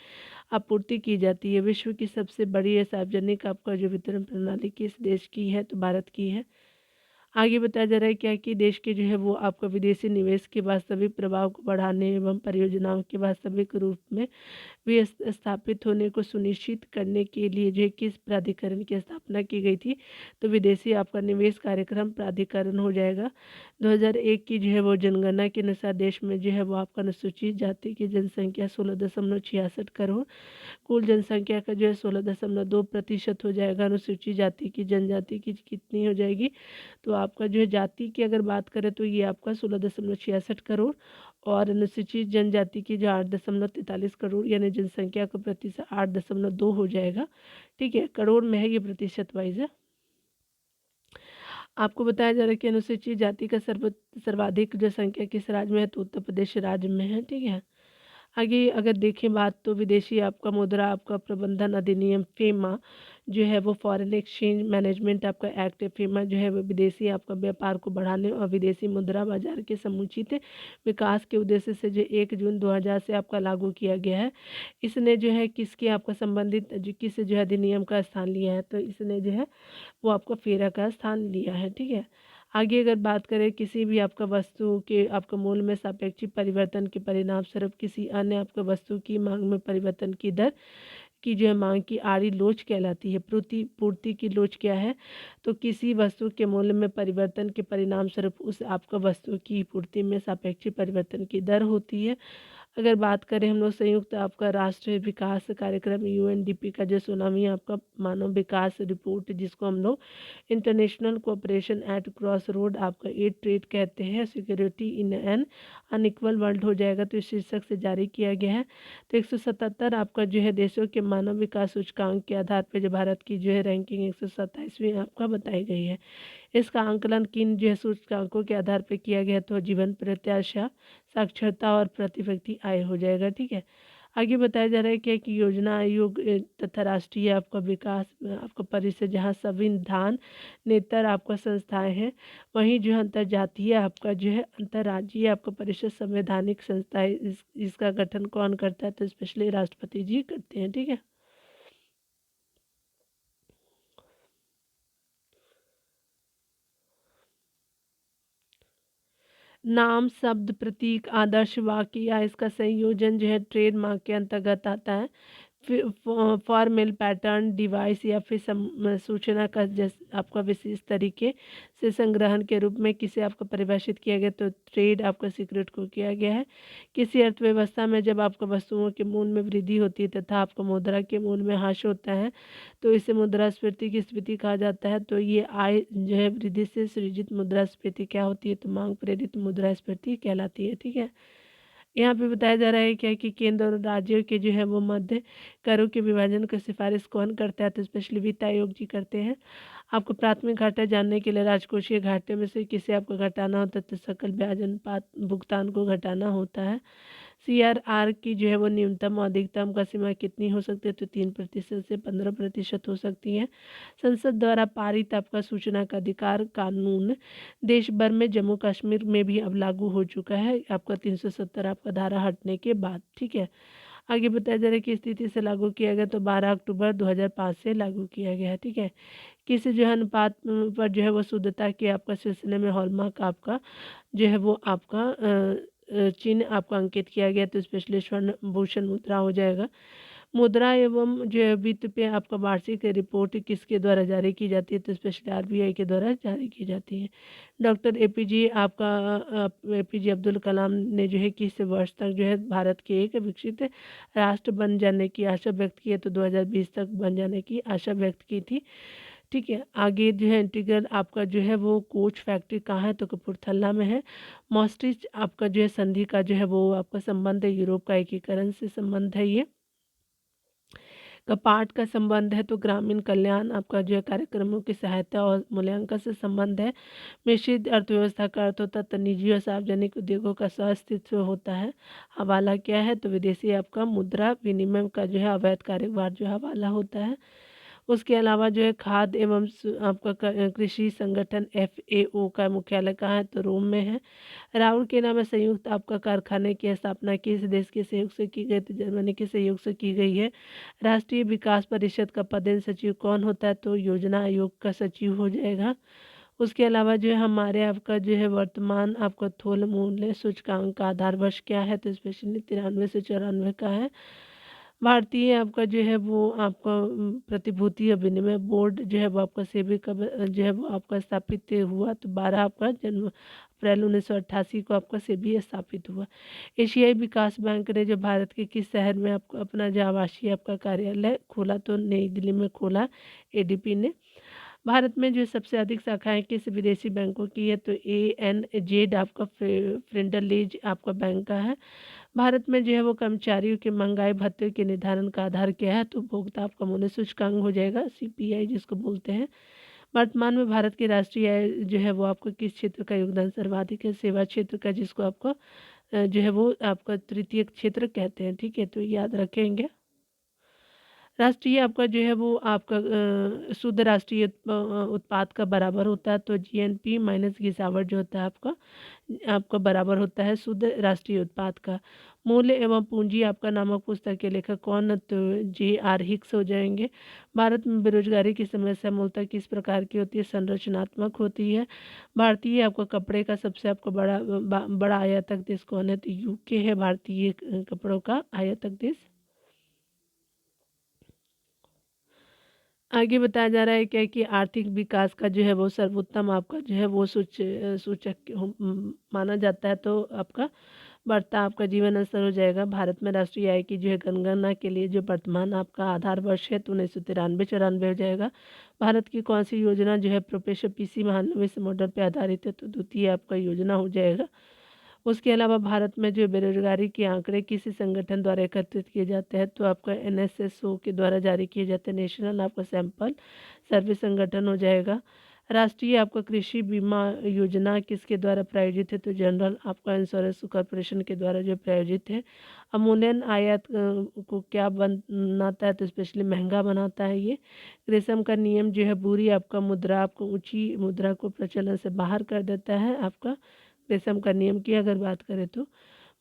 आपूर्ति की जाती है। विश्व की सबसे बड़ी सार्वजनिक आपका जो वितरण प्रणाली किस देश की है, तो भारत की है। आगे बताया जा रहा है क्या कि देश के जो है वो आपका विदेशी निवेश के वास्तविक प्रभाव को बढ़ाने एवं परियोजनाओं के वास्तविक रूप में स्थापित होने को सुनिश्चित करने के लिए जो है किस प्राधिकरण की स्थापना की गई थी, तो विदेशी आपका निवेश कार्यक्रम प्राधिकरण हो जाएगा। 2001 की जो है वो जनगणना के अनुसार देश में जो है वो आपका अनुसूचित जाति की जनसंख्या 16.66 करोड़, कुल जनसंख्या का जो है 16.2% हो जाएगा। अनुसूचित जाति की जनजाति की कितनी हो जाएगी, तो आपका जो है जाति की अगर बात करें तो ये आपका 16.66 करोड़, और अनुसूचित जनजाति की जो 8.43 करोड़ यानी जनसंख्या का प्रतिशत 8.2 हो जाएगा। ठीक है, करोड़ में है, ये प्रतिशत वाइज है। आपको बताया जा रहा है कि अनुसूचित जाति का सर्वाधिक जनसंख्या किस राज्य में है, तो उत्तर प्रदेश राज्य में है। ठीक है। आगे अगर देखें बात तो विदेशी आपका मुद्रा आपका प्रबंधन अधिनियम फेमा जो है वो फॉरेन एक्सचेंज मैनेजमेंट आपका एक्ट फेमा जो है वो विदेशी आपका व्यापार को बढ़ाने और विदेशी मुद्रा बाजार के समुचित विकास के उद्देश्य से जो 1 जून 2000 से आपका लागू किया गया है। इसने जो है किसके आपका संबंधित किस जो है अधिनियम का स्थान लिया है, तो इसने जो है वो आपका फेरा का स्थान लिया है। ठीक है। आगे अगर बात करें किसी भी आपका वस्तु के आपका मूल्य में सापेक्षिक परिवर्तन के परिणाम स्वरूप किसी अन्य आपका वस्तु की मांग में परिवर्तन की दर की जो है मांग की आड़ी लोच कहलाती है। पूर्ति की लोच क्या है, तो किसी वस्तु के मूल्य में परिवर्तन के परिणाम स्वरूप उस आपका वस्तु की पूर्ति में सापेक्षिक परिवर्तन की दर होती है। अगर बात करें हम लोग संयुक्त आपका राष्ट्रीय विकास कार्यक्रम यूएनडीपी का जो 16वीं आपका मानव विकास रिपोर्ट जिसको हम लोग international cooperation at cross road आपका एड ट्रेड कहते हैं, security in an unequal world हो जाएगा, तो इस शीर्षक से जारी किया गया है। तो 177 आपका जो है देशों के मानव विकास सूचकांक के आधार पर जो भारत की जो है रैंकिंग 127वीं आपका बताई गई है। इसका आंकलन किन जो है सूचकांकों के आधार पर किया गया, तो जीवन प्रत्याशा, साक्षरता और प्रति व्यक्ति आय हो जाएगा। ठीक है। आगे बताया जा रहा है कि योजना आयोग तथा राष्ट्रीय आपका विकास आपका परिषद जहाँ संविधान नेतर आपका संस्थाएं हैं, वहीं जो है अंतर्जातीय आपका जो है अंतर्राज्यीय आपका परिषद संवैधानिक संस्था है। इसका गठन कौन करता है, तो स्पेशली राष्ट्रपति जी करते हैं। ठीक है। नाम, शब्द, प्रतीक, आदर्श वाक्य या इसका संयोजन जो है ट्रेडमार्क के अंतर्गत आता है। फॉर्मल पैटर्न डिवाइस या फिर सूचना का आपका विशेष तरीके से संग्रहण के रूप में किसे आपको परिभाषित किया गया, तो ट्रेड आपका सीक्रेट को किया गया है। किसी अर्थव्यवस्था में जब आपका वस्तुओं के मूल्य में वृद्धि होती है तथा आपका मुद्रा के मूल्य में ह्रास होता है, तो इसे मुद्रास्फीति की स्फीति कहा जाता है। तो ये आय जो है वृद्धि से सृजित मुद्रास्फीति क्या होती है, तो मांग प्रेरित मुद्रास्फीति कहलाती है। ठीक है। यहाँ पे बताया जा रहा है क्या कि केंद्र और राज्यों के जो है वो मध्य करों के विभाजन की सिफारिश कौन करता है, तो स्पेशली वित्त आयोग जी करते हैं। आपको प्राथमिक घाटा जानने के लिए राजकोषीय घाटे में से किसे आपको घटाना होता है, तो सकल ब्याज अनुपात भुगतान को घटाना होता है। सीआरआर की जो है वो न्यूनतम और अधिकतम का सीमा कितनी हो सकती है, तो 3% से 15% हो सकती है। संसद द्वारा पारित आपका सूचना का अधिकार कानून देश भर में जम्मू कश्मीर में भी अब लागू हो चुका है, आपका 370 आपका धारा हटने के बाद। ठीक है, आगे बताया जा रहा है कि स्थिति से लागू किया गया, तो 12 अक्टूबर 2005 से लागू किया गया है। ठीक है, किसी जो है अनुपात पर जो है वो शुद्धता के आपका सिलसिले में हॉलमार्क आपका जो है वो आपका चिन्ह आपका अंकित किया गया, तो स्पेशली स्वर्ण भूषण मुद्रा हो जाएगा। मुद्रा एवं जो है वित्त पे आपका वार्षिक रिपोर्ट किसके द्वारा जारी की जाती है, तो स्पेशली आरबीआई के द्वारा जारी की जाती है। डॉक्टर एपीजे आपका एपीजे अब्दुल कलाम ने जो है किस वर्ष तक जो है भारत के एक विकसित राष्ट्र बन जाने की आशा व्यक्त की है, तो 2020 तक बन जाने की आशा व्यक्त की थी। ठीक है, आगे जो है इंटीग्रल आपका जो है वो कोच फैक्ट्री कहाँ है, तो कपूरथला में है। मॉस्ट्रिच आपका जो है संधि का जो है वो आपका संबंध है, यूरोप का एकीकरण से संबंध है। ये कपाट का संबंध है, तो ग्रामीण कल्याण आपका जो है कार्यक्रमों की सहायता और मूल्यांकन से संबंध है। मिश्रित अर्थव्यवस्था का अर्थ होता है तो निजी और सार्वजनिक उद्योगों का सहअस्तित्व होता है। हवाला क्या है, तो विदेशी आपका मुद्रा विनिमय का जो है अवैध कारोबार जो हवाला होता है। उसके अलावा जो है खाद्य एवं आपका कृषि संगठन एफएओ का मुख्यालय कहाँ है, तो रोम में है। राउर के नाम संयुक्त आपका कारखाने की स्थापना किस देश के सहयोग से की गई, तो जर्मनी के सहयोग से की गई है। राष्ट्रीय विकास परिषद का पदेन सचिव कौन होता है, तो योजना आयोग का सचिव हो जाएगा। उसके अलावा जो है हमारे आपका जो है वर्तमान आपका थोल मूल्य सूचकांक का आधार वर्ष क्या है, तो स्पेशली 93 से 94 का है। भारतीय आपका जो है वो आपका प्रतिभूति विनिमय बोर्ड जो है वो आपका सेबी कब जो है वो आपका स्थापित हुआ, तो 12 आपका जनवरी अप्रैल 1988 को आपका सेबी स्थापित हुआ। एशियाई विकास बैंक ने जो भारत के किस शहर में आपको अपना जो आवासीय आपका कार्यालय खोला, तो नई दिल्ली में खोला एडीपी ने। भारत में जो सबसे अधिक शाखाएं किस विदेशी बैंकों की है, तो ANZ आपका फ्रेंडलीज आपका बैंक का है। भारत में जो है वो कर्मचारियों के महंगाई भत्ते के निर्धारण का आधार क्या है, तो उपभोक्ता आपका मूल्य सूचकांक हो जाएगा, CPI जिसको बोलते हैं। वर्तमान में भारत की राष्ट्रीय आय जो है वो आपको किस क्षेत्र का योगदान सर्वाधिक है, सेवा क्षेत्र का, जिसको आपको जो है वो आपका तृतीय क्षेत्र कहते हैं। ठीक है, तो याद रखेंगे। राष्ट्रीय आपका जो है वो आपका शुद्ध राष्ट्रीय उत्पाद का बराबर होता है, तो GNP माइनस गिरावट जो होता है आपका आपका बराबर होता है शुद्ध राष्ट्रीय उत्पाद का। मूल्य एवं पूंजी आपका नामक पुस्तक के लेखक कौन, तो JR हिक्स हो जाएंगे। भारत में बेरोजगारी की समस्या मूलतः किस प्रकार की होती है, संरचनात्मक होती है। भारतीय आपका कपड़े का सबसे आपका बड़ा आयातक देश कौन है, तो UK है भारतीय कपड़ों का आयातक देश। आगे बताया जा रहा है क्या कि आर्थिक विकास का जो है वो सर्वोत्तम आपका जो है वो सूचक माना जाता है, तो आपका बढ़ता आपका जीवन स्तर हो जाएगा। भारत में राष्ट्रीय आय की जो है जनगणना के लिए जो वर्तमान आपका आधार वर्ष है, तो 1993-94 हो जाएगा। भारत की कौन सी योजना जो है प्रोफेसर PC महालनोबिस मॉडल पर आधारित है, तो द्वितीय आपका योजना हो जाएगा। उसके अलावा भारत में जो बेरोजगारी के आंकड़े किसी संगठन द्वारा एकत्रित किए जाते हैं, तो आपका NSSO के द्वारा जारी किए जाते हैं, नेशनल आपका सैंपल सर्वे संगठन हो जाएगा। राष्ट्रीय आपका कृषि बीमा योजना किसके द्वारा प्रायोजित है, तो जनरल आपका इंश्योरेंस कॉरपोरेशन के द्वारा जो प्रायोजित है। अमूल्यन आयात को क्या बनाता है, तो स्पेशली महंगा बनाता है ये। रेशम का नियम जो है बुरी आपका मुद्रा आपको ऊंची मुद्रा को प्रचलन से बाहर कर देता है। आपका रेशम का नियम की अगर बात करें, तो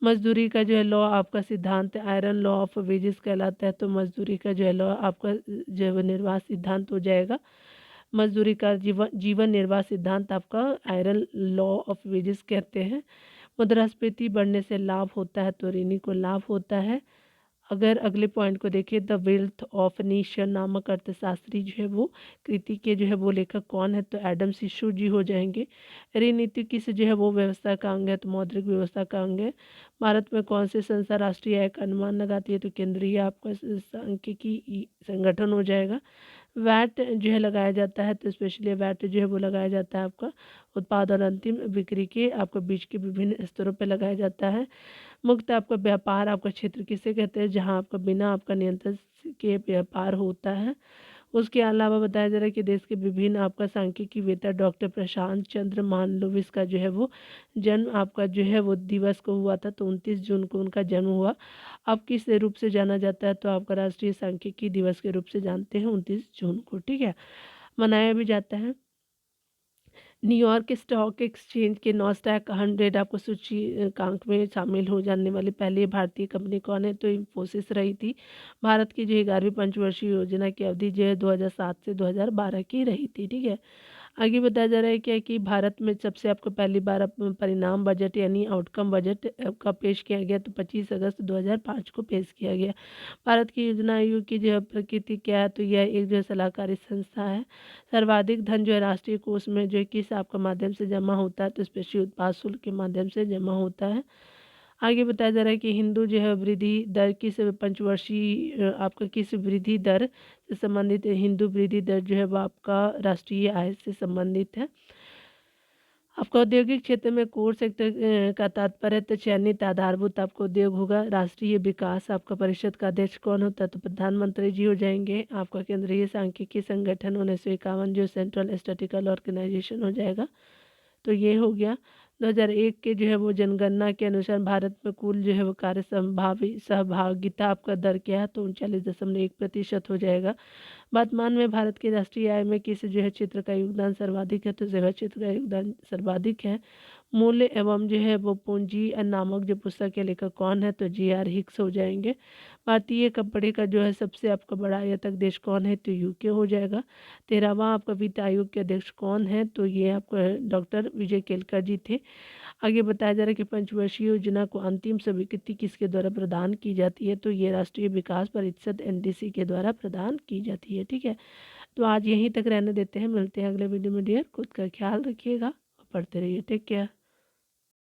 मजदूरी का जो है लॉ आपका सिद्धांत आयरन लॉ ऑफ वेजेस कहलाता है, तो मजदूरी का जो है लॉ आपका जो है निर्वाह सिद्धांत हो जाएगा। मजदूरी का जीवन निर्वाह सिद्धांत आपका आयरन लॉ ऑफ वेजेस कहते हैं। मुद्रास्फीति बढ़ने से लाभ होता है, तो ऋणी को लाभ होता है। अगर अगले पॉइंट को देखें, द वेल्थ ऑफ नेशन नामक अर्थशास्त्री जो है वो कृति के जो है वो लेखक कौन है, तो एडम स्मिथ जी हो जाएंगे। ऋण नीति किस जो है वो व्यवस्था का अंग है, तो मौद्रिक व्यवस्था का अंग है। भारत में कौन सी संस्था राष्ट्रीय आय का अनुमान लगाती है, तो केंद्रीय आपका सांख्यिकी संगठन हो जाएगा। वैट जो है लगाया जाता है, तो स्पेशली वैट जो है वो लगाया जाता है आपका उत्पाद और अंतिम बिक्री के आपको बीच के विभिन्न स्तरों पर लगाया जाता है। मुक्त आपका व्यापार आपका क्षेत्र किसे कहते हैं, जहां आपका बिना आपका नियंत्रण के व्यापार होता है। उसके अलावा बताया जा रहा है कि देश के विभिन्न आपका सांख्यिकीवेत्ता डॉक्टर प्रशांत चंद्र मानलोविस का जो है वो जन्म आपका जो है वो दिवस को हुआ था, तो 29 जून को उनका जन्म हुआ। अब किस रूप से जाना जाता है, तो आपका राष्ट्रीय सांख्यिकी दिवस के रूप से जानते हैं 29 जून को, ठीक है, मनाया भी जाता है। न्यूयॉर्क स्टॉक एक्सचेंज के नॉस्टैक 100 आपको सूचकांक में शामिल हो जाने वाली पहली भारतीय कंपनी कौन है, तो इंफोसिस रही थी। भारत की जो 11वीं पंचवर्षीय योजना की अवधि जो है 2007 से 2012 की रही थी, ठीक है। आगे बताया जा रहा है क्या कि भारत में सबसे आपको पहली बार परिणाम बजट यानी आउटकम बजट का पेश किया गया, तो 25 अगस्त 2005 को पेश किया गया। भारत की योजना आयोग की जो है प्रकृति क्या है, तो यह एक जो है सलाहकारी संस्था है। सर्वाधिक धन जो है राष्ट्रीय कोष में जो है किस आपका माध्यम से जमा होता है, तो स्पेशली उत्पाद शुल्क के माध्यम से जमा होता है। आगे बताया जा रहा है कि हिंदू जो है वृद्धि दर किस पंचवर्षीय आपका किस वृद्धि दर से संबंधित है, हिंदू वृद्धि दर जो है वो आपका राष्ट्रीय आय से संबंधित है। आपका औद्योगिक क्षेत्र में कोर सेक्टर का तात्पर्य तो चयनित आधारभूत आपको उद्योग होगा। राष्ट्रीय विकास आपका परिषद का अध्यक्ष कौन होता है, तो प्रधानमंत्री जी हो जाएंगे। आपका केंद्रीय सांख्यिकी संगठन 1951 जो सेंट्रल स्टैटिस्टिकल ऑर्गेनाइजेशन हो जाएगा, तो ये हो गया। 2001 के जो है वो जनगणना के अनुसार भारत में कुल जो है वो कार्य संभावी सहभागिता आपका दर क्या है, तो 39.1% हो जाएगा। वर्तमान में भारत की राष्ट्रीय आय में किस जो है क्षेत्र का योगदान सर्वाधिक है, तो सेवा क्षेत्र का योगदान सर्वाधिक है। मूल्य एवं जो है वो पूंजी नामक जो पुस्तक के लेखक कौन है, तो जी.आर. हिक्स हो जाएंगे। भारतीय कपड़े का जो है सबसे आपका बड़ा आयातक देश कौन है, तो यूके हो जाएगा। 13वां आपका वित्त आयोग के अध्यक्ष कौन है, तो ये आपका डॉक्टर विजय केलकर जी थे। आगे बताया जा रहा है कि पंचवर्षीय योजना को अंतिम स्वीकृति किसके द्वारा प्रदान की जाती है, तो ये राष्ट्रीय विकास परिषद एनडीसी के द्वारा प्रदान की जाती है, ठीक है। तो आज यहीं तक रहने देते हैं, मिलते हैं अगले वीडियो में डियर। खुद का ख्याल रखिएगा और पढ़ते रहिए। Take care.